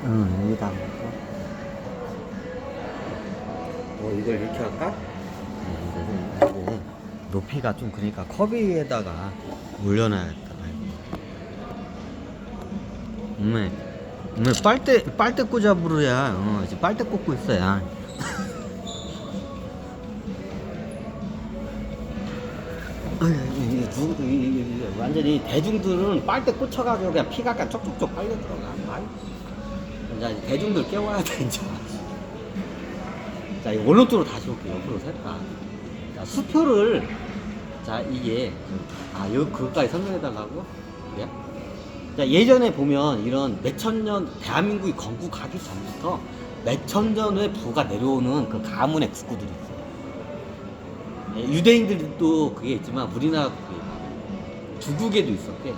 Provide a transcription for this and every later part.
응, 여기다 한번. 이걸 이렇게 할까? 이게 높이가 좀 그러니까 컵위에다가 올려놔야겠다. 엄마, 빨대 꽂아 부르야. 이제 빨대 꽂고 있어야. 완전히 대중들은 빨대 꽂혀가지고 그냥 피가 그냥 쪽쪽쪽 빨려 들어가. 이제 대중들 깨워야 돼 이제. 자, 이 원론으로 다시 올게요. 옆으로 셀까. 자, 수표를 자 이게 여기 그것까지 설명해달라고? 그래? 자, 예전에 보면 이런 몇천 년 대한민국이 건국하기 전부터 몇천 년의 부가 내려오는 그 가문의 국구들이 있어요. 유대인들도 그게 있지만 우리나라도 그게 있고 중국에도 있었대.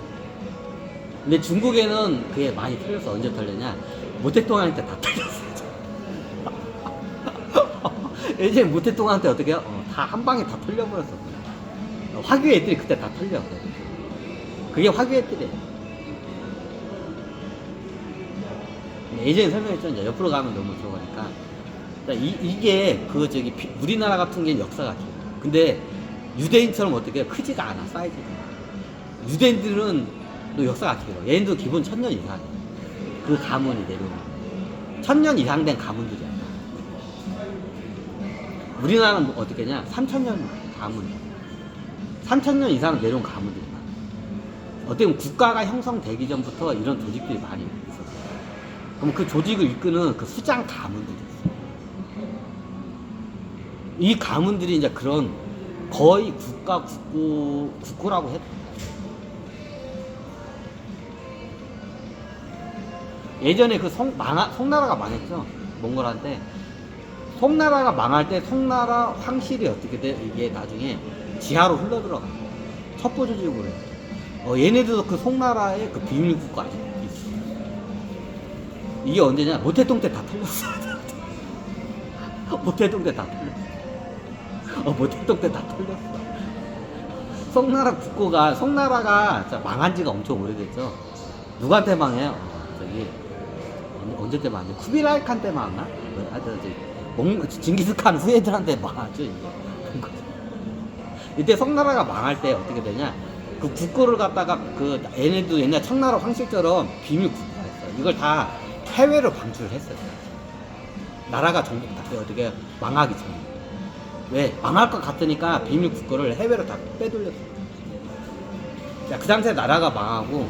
근데 중국에는 그게 많이 털렸어. 언제 털렸냐? 모태똥한테 다 털렸어. 예전에 모태똥한테 어떻게 해요? 다 한 방에 다 털려버렸어. 화교 애들이 그때 다 털려. 그게 화교 애들이에요. 예전에 설명했죠. 이제 옆으로 가면 너무 들어가니까. 이게 우리나라 같은 게 역사가 길어요. 근데 유대인처럼 어떻게 해요? 크지가 않아, 사이즈가. 유대인들은 또 역사가 길어. 얘네도 기본 1000년 이상이에요. 그 가문이 내려오는. 1000년 이상 된 가문들이야. 우리나라는 어떻게 냐 3000년 가문. 3000년 이상 내려온 가문들이 많아. 어떻게 보면 국가가 형성되기 전부터 이런 조직들이 많이 있었어요. 그럼 그 조직을 이끄는 그 수장 가문들이 있어요. 이 가문들이 이제 그런 거의 국가라고 했. 예전에 그 송나라가 망했죠. 몽골한테. 송나라가 망할 때 송나라 황실이 어떻게 돼? 이게 나중에 지하로 흘러들어가. 첩보 조직으로 해. 얘네들도 그 송나라의 그 비밀 국가 아직 있어. 이게 언제냐? 모태똥 때 다 털렸어. 모태똥 때 다 털렸어. 모태똥 때 다 털렸어. 송나라가 망한 지가 엄청 오래됐죠. 누구한테 망해요? 언제 때 망했지? 쿠빌라이 칸 때 망했나? 징기스칸 후예들한테 망하죠, 이게. 이때 송나라가 망할 때 어떻게 되냐? 그 국고를 갖다가 얘네도 옛날 청나라 황실처럼 비밀 국고가 있어요. 이걸 다 해외로 방출을 했어요. 나라가 정복 다 어떻게 망하기 전에. 왜? 망할 것 같으니까 비밀 국고를 해외로 다 빼돌렸어요. 자, 그 당시에 나라가 망하고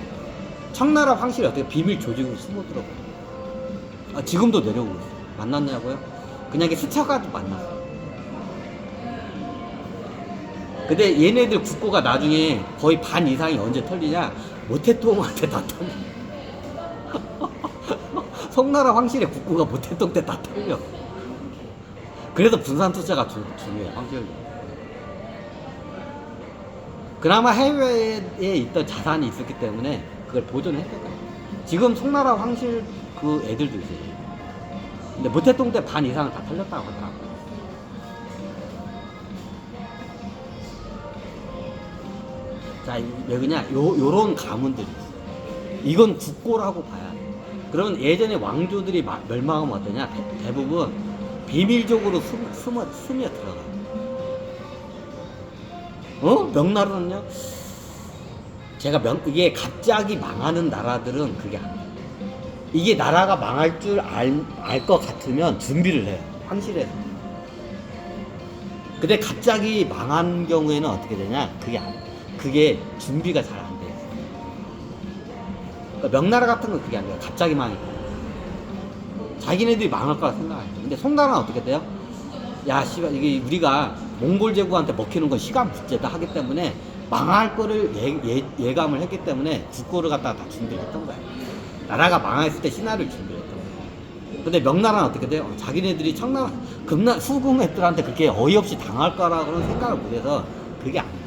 청나라 황실이 어떻게 비밀 조직으로 숨어 들어가요. 지금도 내려오고 있어요. 만났냐고요? 그냥 스쳐가도 만났어요. 근데 얘네들 국고가 나중에 거의 반 이상이 언제 털리냐? 모태똥한테 다 털려. 송나라 황실의 국고가 모태똥 때 다 털려. 그래서 분산 투자가 중요해, 황실. 그나마 해외에 있던 자산이 있었기 때문에 그걸 보존했던 거예요. 지금 송나라 황실 그 애들도 있어요. 근데 모태똥 때 반 이상은 다 털렸다고 하더라고요. 자, 왜 그냐? 요런 가문들이 있어요. 이건 국고라고 봐야 돼. 그러면 예전에 왕조들이 멸망하면 어떠냐? 대부분 비밀적으로 스며 들어가. 명나라는요? 이게 갑자기 망하는 나라들은 그게 안 돼요. 이게 나라가 망할 줄 알 것 같으면 준비를 해요. 황실에서. 근데 갑자기 망한 경우에는 어떻게 되냐? 그게 준비가 잘 안 돼요. 그러니까 명나라 같은 건 그게 안 돼요. 갑자기 망해. 자기네들이 망할 거라 생각해요. 근데 송나라는 어떻게 돼요? 야, 씨발, 이게 우리가 몽골 제국한테 먹히는 건 시간 문제다 하기 때문에 망할 거를 예감을 했기 때문에 국고를 갖다가 다 준비를 했던 거야. 나라가 망했을 때 신화를 준비했던 거야. 근데 명나라는 어떻게 돼요? 자기네들이 후궁 애들한테 그렇게 어이없이 당할 거라고는 생각을 못해서 그게 안 돼요.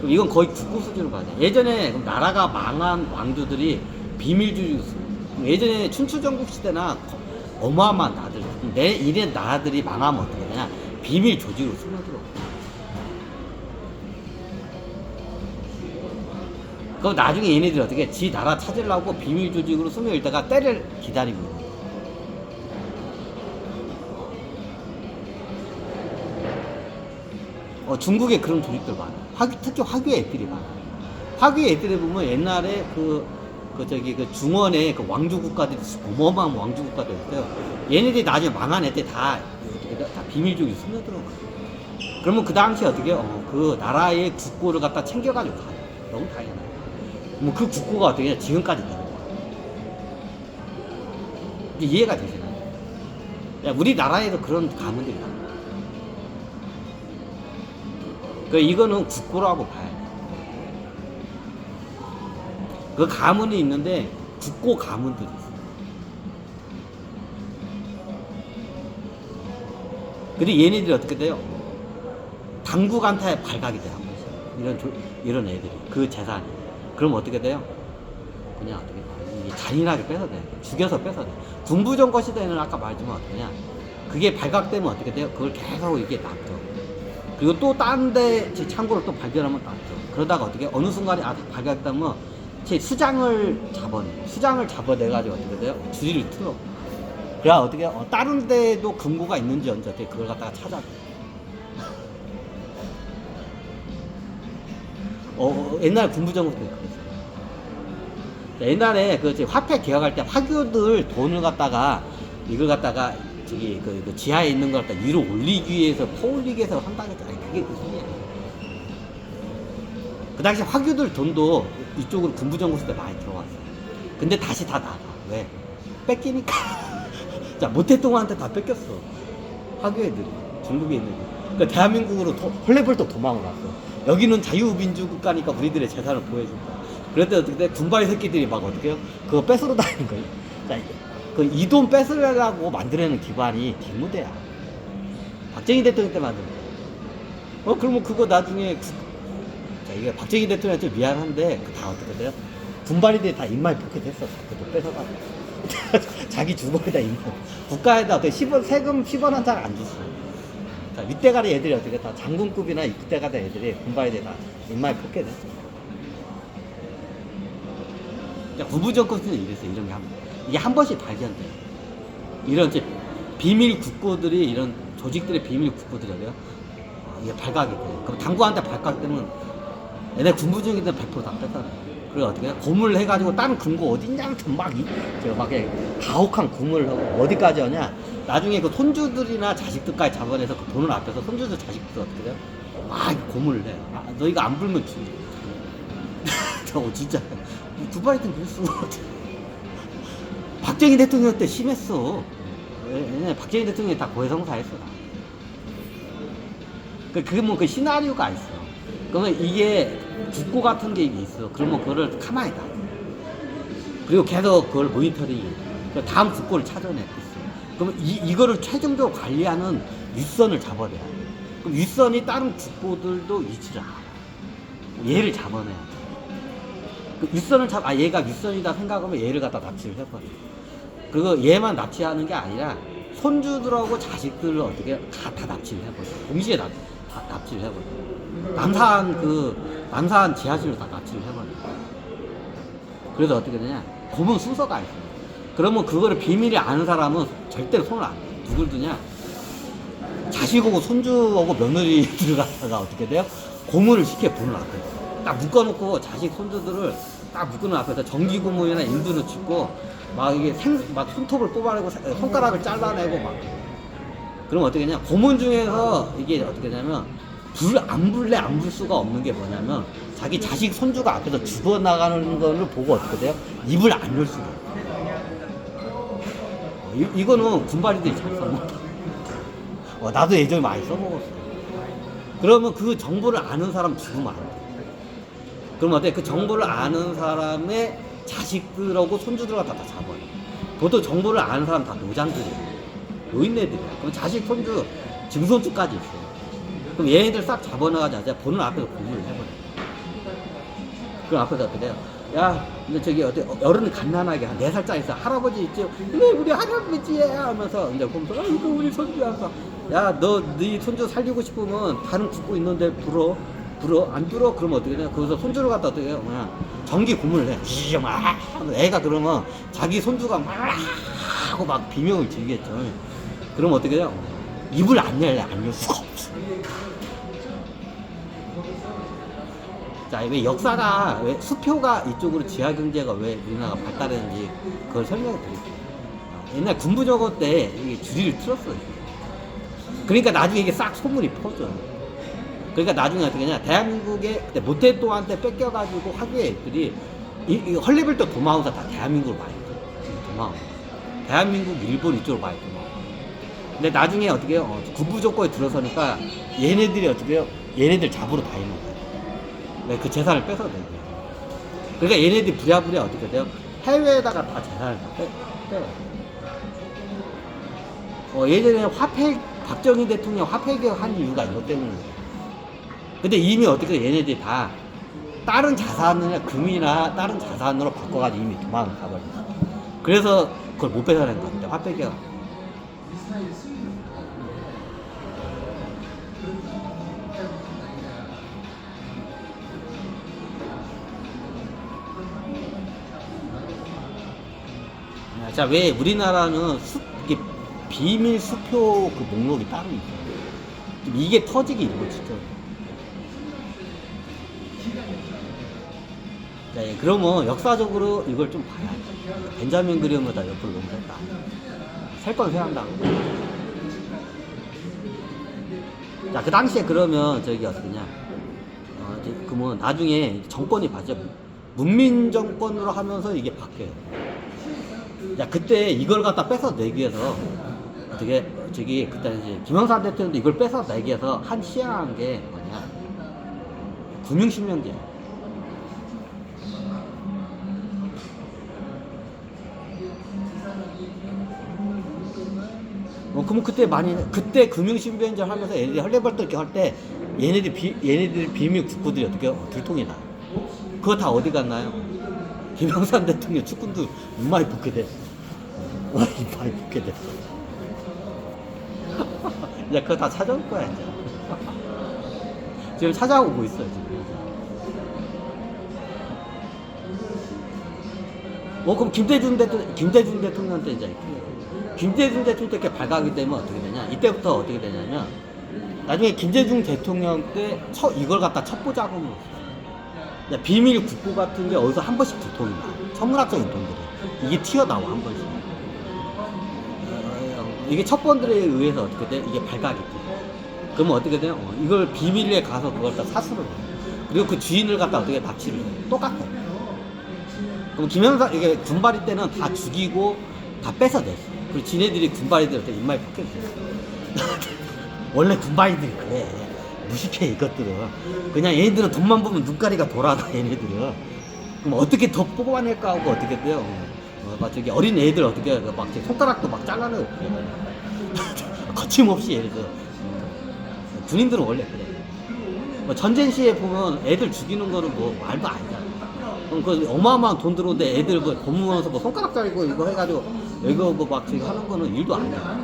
이건 거의 국고 수준으로 봐야 돼. 예전에 나라가 망한 왕조들이 비밀주의였어요. 예전에 춘추전국 시대나 어마어마한 나라들, 이런 나라들이 망하면 어떻게 되냐? 비밀 조직으로 숨어들어. 그럼 나중에 얘네들이 어떻게 지 나라 찾으려고 비밀 조직으로 스며들다가 때를 기다리고 있는 거야. 중국에 그런 조직들 많아. 특히 화교의 애들이 많아. 화교의 애들에 보면 옛날에 그 중원에 그 왕조 국가들이 어마어마한 왕조 국가들 있어요. 얘네들이 나중에 망한 애들 다 비밀조직에 스며들어. 그러면 그 당시에 어떻게 그 나라의 국고를 갖다 챙겨가지고 가요. 너무 당연해. 뭐 그 국고가 어떻게 지금까지 되는 거야. 이제 이해가 되잖아요. 야, 우리나라에도 그런 가문들이 많아. 이거는 국고라고 봐야 돼. 그 가문이 있는데 국고 가문들이 있어. 근데 얘네들이 어떻게 돼요? 당국한테 발각이 돼, 한 번씩. 이런 애들이. 그 재산이. 그럼 어떻게 돼요? 그냥 어떻게 돼? 잔인하게 뺏어내. 죽여서 뺏어내. 군부정권 시대에는 아까 말했지만 어떠냐? 그게 발각되면 어떻게 돼요? 그걸 계속 이게 놔둬. 그리고 또 딴 데 창고를 또 발견하면 놔둬. 그러다가 어떻게 어느 순간에 발각되면 제 수장을 잡아내가지고 어떻게 돼요? 주리를 틀어. 그래야 어떻게 다른 데도 금고가 있는지 어떻게 그걸 갖다가 찾아줘. 옛날 군부정부 때 그랬어요. 옛날에 그 화폐 개혁할 때 화교들 돈을 갖다가 이걸 갖다가 그 지하에 있는 걸 갖다 위로 올리기 위해서 퍼올리기 위해서 한다고 했잖아요. 그게 그 소리야. 그 당시 화교들 돈도 이쪽으로 군부정부 때 많이 들어왔어요. 근데 다시 다 나가. 왜? 뺏기니까. 자, 모태똥한테 다 뺏겼어. 화교 애들이. 중국에 있는 애들. 그러니까 대한민국으로 헐레벌떡 도망을 왔어. 여기는 자유민주 국가니까 우리들의 재산을 보여준다. 그랬더니 어떻게 돼? 군바이 새끼들이 막 어떻게 해요? 그거 뺏으러 다니는 거예요. 자, 그 이 돈 뺏으려고 만들어낸 기관이 뒷무대야. 박정희 대통령 때 만든 거야. 그러면 그거 나중에 자, 이게 박정희 대통령한테 미안한데 다 어떻게 돼요? 군바리들이 다 인마이 포켓했어. 그것도 뺏어가지고. 자기 주머니에다 국가에다 어떻게 세금 10원 한 장 안 줬어. 자, 윗대가리 애들이 어떻게 다 장군급이나 입대가리 애들이 군바리들이 다 인마이 포켓했어. 군부정권은 이랬어요. 이런 게 이게 한 번씩 발견돼요. 이런 이제 비밀 국고들이 이런 조직들의 비밀 국고들이래요. 이게 발각이 돼요. 그럼 당국한테 발각되면 얘네 군부정이든 100% 다 뺏어요. 그리고 어떻게 해요? 고문을 해가지고 다른 금고 어딨냐면 막 가혹한 고문을 하고 어디까지 하냐? 나중에 그 손주들이나 자식들까지 잡아내서 그 돈을 앞에서 손주들 자식들 어떻게 돼요? 막 고문을 해. 너희가 안 불면 죽여. 저거 진짜 두바이든 그랬어. 박정희 대통령 때 심했어. 박정희 대통령이 다 고해성사했어. 그게 뭐 그 시나리오가 있어. 그러면 이게 국고 같은 게 있어. 그러면 그거를 가만히 놔. 그리고 계속 그걸 모니터링. 다음 국고를 찾아내고 있어. 그러면 이거를 최종적으로 관리하는 윗선을 잡아내야 돼. 그럼 윗선이 다른 국고들도 위치를 알아. 얘를 잡아내야 돼. 그 윗선을 얘가 윗선이다 생각하면 얘를 갖다 납치를 해버려. 그리고 얘만 납치하는 게 아니라 손주들하고 자식들을 어떻게 다 납치를 해버려. 동시에 다 납치를 해버려. 남산 지하실로 다 납치를 해버려. 그래서 어떻게 되냐? 고문 순서가 있어. 그러면 그거를 비밀이 아는 사람은 절대로 손을 안 대. 누굴 두냐? 자식하고 손주하고 며느리들 갖다가 어떻게 돼요? 고문을 시켜 보는 앞에. 딱 묶어놓고 자식 손주들을 딱 묶어놓은 앞에서 정기 고문이나 인두를 짓고 막 이게 막 손톱을 뽑아내고 손가락을 잘라내고 막. 그럼 어떻게 되냐? 고문 중에서 이게 어떻게 되냐면 안 불 수가 없는 게 뭐냐면 자기 자식 손주가 앞에서 죽어나가는 거를 보고 어떻게 돼요? 입을 안 열 수가 없어요. 이거는 군바리들이 잘 써먹어. 나도 예전에 많이 써먹었어. 그러면 그 정보를 아는 사람 죽으면 안 돼. 그럼 어때? 그 정보를 아는 사람의 자식들하고 손주들과 다 잡아요. 보통 정보를 아는 사람 다 노장들이에요. 노인네들이야. 그럼 자식, 손주, 증손주까지 있어요. 그럼 얘네들 싹 잡아놔가지고 보는 앞에서 고문을 해버려. 그럼 앞에서 어떻게 돼요? 야, 근데 저기 어른이 갓난하게 한 4살짜리 있어. 할아버지 있죠? 네, 우리 할아버지야! 하면서 이제 보면서, 이거 우리 손주야. 야, 네 손주 살리고 싶으면 다른 국고 있는데 불어. 불어 안 뚫어 그러면 어떻게 되냐? 거기서 손주를 갖다 어떻게 해요? 그냥 전기 고문을 해. 막 애가 그러면 자기 손주가 막 하고 막 비명을 지르겠죠. 그러면 어떻게 돼요? 입을 안 열래. 안 열 수가 없어. 자, 왜 역사가 왜 수표가 이쪽으로 지하 경제가 왜 우리나라가 발달했는지 그걸 설명해 드릴게요. 옛날 군부정권 때 이게 주리를 틀었어요. 그러니까 나중에 이게 싹 소문이 퍼져. 그러니까 나중에 어떻게 하냐? 대한민국의 그때 모태또한테 뺏겨가지고 학교의 애들이 이 헐리벌도 도마운사 다 대한민국으로 많이 도마운. 대한민국, 일본 이쪽으로 많이 도마운. 근데 나중에 어떻게 해요? 군부정권에 들어서니까 얘네들이 어떻게 해요? 얘네들 잡으러 다니는 거예요. 왜 그 재산을 뺏어내고. 그러니까 얘네들이 부랴부랴 어떻게 돼요? 해외에다가 다 재산을 다 빼요. 예전에 박정희 대통령 화폐 개혁한 이유가 이것 때문이에요. 근데 이미 어떻게 얘네들이 다 다른 자산을 금이나 다른 자산으로 바꿔가지고 이미 도망을 가버렸어. 그래서 그걸 못 뺏어낸 겁니다. 화폐 개혁. 자, 왜 우리나라는 이게 비밀 수표 그 목록이 따로 있어요. 이게 터지기 일보 직전. 자, 예, 그러면 역사적으로 이걸 좀 봐야죠. 벤자민 그리엄을 다 옆으로 넘겼다. 살 건 세야 한다고. 자, 그 당시에 그러면 저기 어떻게냐? 그러면 나중에 정권이 바뀌어 문민 정권으로 하면서 이게 바뀌어요. 자, 그때 이걸 갖다 뺏어내기 위해서 어떻게 저기 그때 이제 김영삼 대통령도 이걸 뺏어내기 위해서 한 시행한 게 뭐냐? 금융실명제. 그러면 그때 금융실명제 하면서 얘네들이 헐레벌떡 할 때 얘네들 비밀 국부들이 어떻게 들통이 나요. 그거 다 어디 갔나요? 김영삼 대통령 축구도 이마에 붙게 됐어. 이마에 붙게 됐어. 이제 그거 다 찾아올 거야 이제. 지금 찾아오고 있어 지금. 그럼 김대중 대통령 때 이제 김대중 대통령 때 이렇게 발각이 되면 어떻게 되냐? 이때부터 어떻게 되냐면 나중에 김대중 대통령 때 이걸 갖다 첩보 자금으로 비밀 국부 같은 게 어디서 한 번씩 두통이 나. 천문학적인 돈들이 이게 튀어나와 한 번씩. 이게 첩보들에 의해서 어떻게 돼? 이게 발각이 돼. 그러면 어떻게 돼요? 이걸 비밀리에 가서 그걸 다 사수를 해. 그리고 그 주인을 갖다 어떻게 납치를 해. 똑같아. 그럼 김영삼 이게 군발이 때는 다 죽이고 다 뺏어냈어. 그리고 지네들이 군발이들한테 입마에 박혔어. 원래 군발이들이 그래. 무식해 이것들은. 그냥 얘네들은 돈만 보면 눈가리가 돌아가 얘네들은. 그럼 어떻게 더 뽑아낼까 하고 어떻게 돼요? 막 저기 어린 애들 어떻게 막 손가락도 막 잘라내고 거침없이 예를 들어 군인들은 원래 그래. 전쟁 시에 보면 애들 죽이는 거는 뭐 말도 아니잖아. 그럼 그 어마어마한 돈 들어오는데 애들 뭐 검문하면서 뭐 손가락 자르고 이거 해가지고 이거 뭐 막 저기 하는 거는 일도 아니야.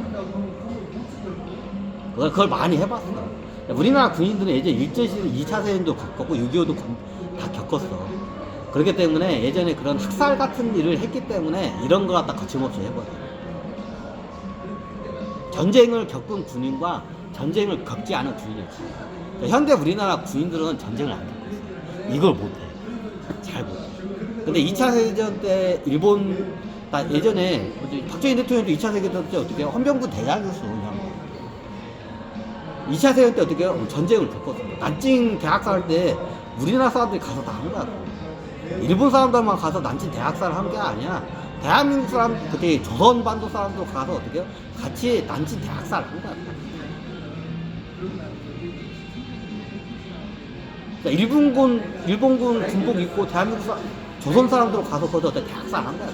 그걸 많이 해봤어. 우리나라 군인들은 예전에 일제시대 2차 세계도 겪었고 6.25도 다 겪었어. 그렇기 때문에 예전에 그런 학살 같은 일을 했기 때문에 이런 걸 갖다 거침없이 해버려. 전쟁을 겪은 군인과 전쟁을 겪지 않은 군인이었지. 현대 우리나라 군인들은 전쟁을 안 겪고 있어. 이걸 못해. 잘 못해. 근데 2차 세계전 때 일본, 예전에 박정희 대통령도 2차 세계전 때 어떻게 해요? 헌병군 대장이었어. 그냥. 2차 세계전 때 어떻게 해요? 전쟁을 겪었어. 난징 대학살 할 때 우리나라 사람들이 가서 다 한 거야. 일본 사람들만 가서 난징 대학살을 한 게 아니야. 대한민국 사람, 그때 조선반도 사람도 가서 어떻게 해요? 같이 난징 대학살을 한 거야. 그러니까 일본군 군복 입고 대한민국 조선 사람들 가서 거기서 대학살 한 거야.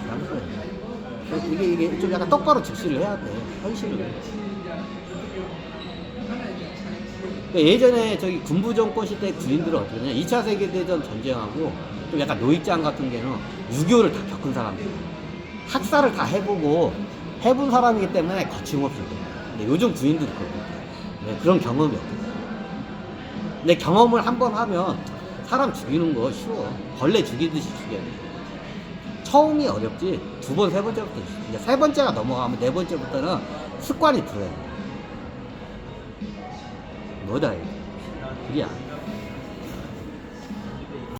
이게 좀 약간 똑바로 직시를 해야 돼. 현실을. 그러니까 예전에 저기 군부정권 시대 군인들은 어떻게 했냐? 2차 세계대전 전쟁하고 좀 약간 노익장 같은 게는 6.25를 다 겪은 사람들. 학살을 다 해본 사람이기 때문에 거침없이. 근데 요즘 군인들이 그런 경험이 없거든. 근데 경험을 한 번 하면 사람 죽이는 거 쉬워. 벌레 죽이듯이 죽여. 처음이 어렵지. 두 번, 세 번째부터. 이제 세 번째가 넘어가면 네 번째부터는 습관이 들어요. 뭐다, 이게. 그게 아니야.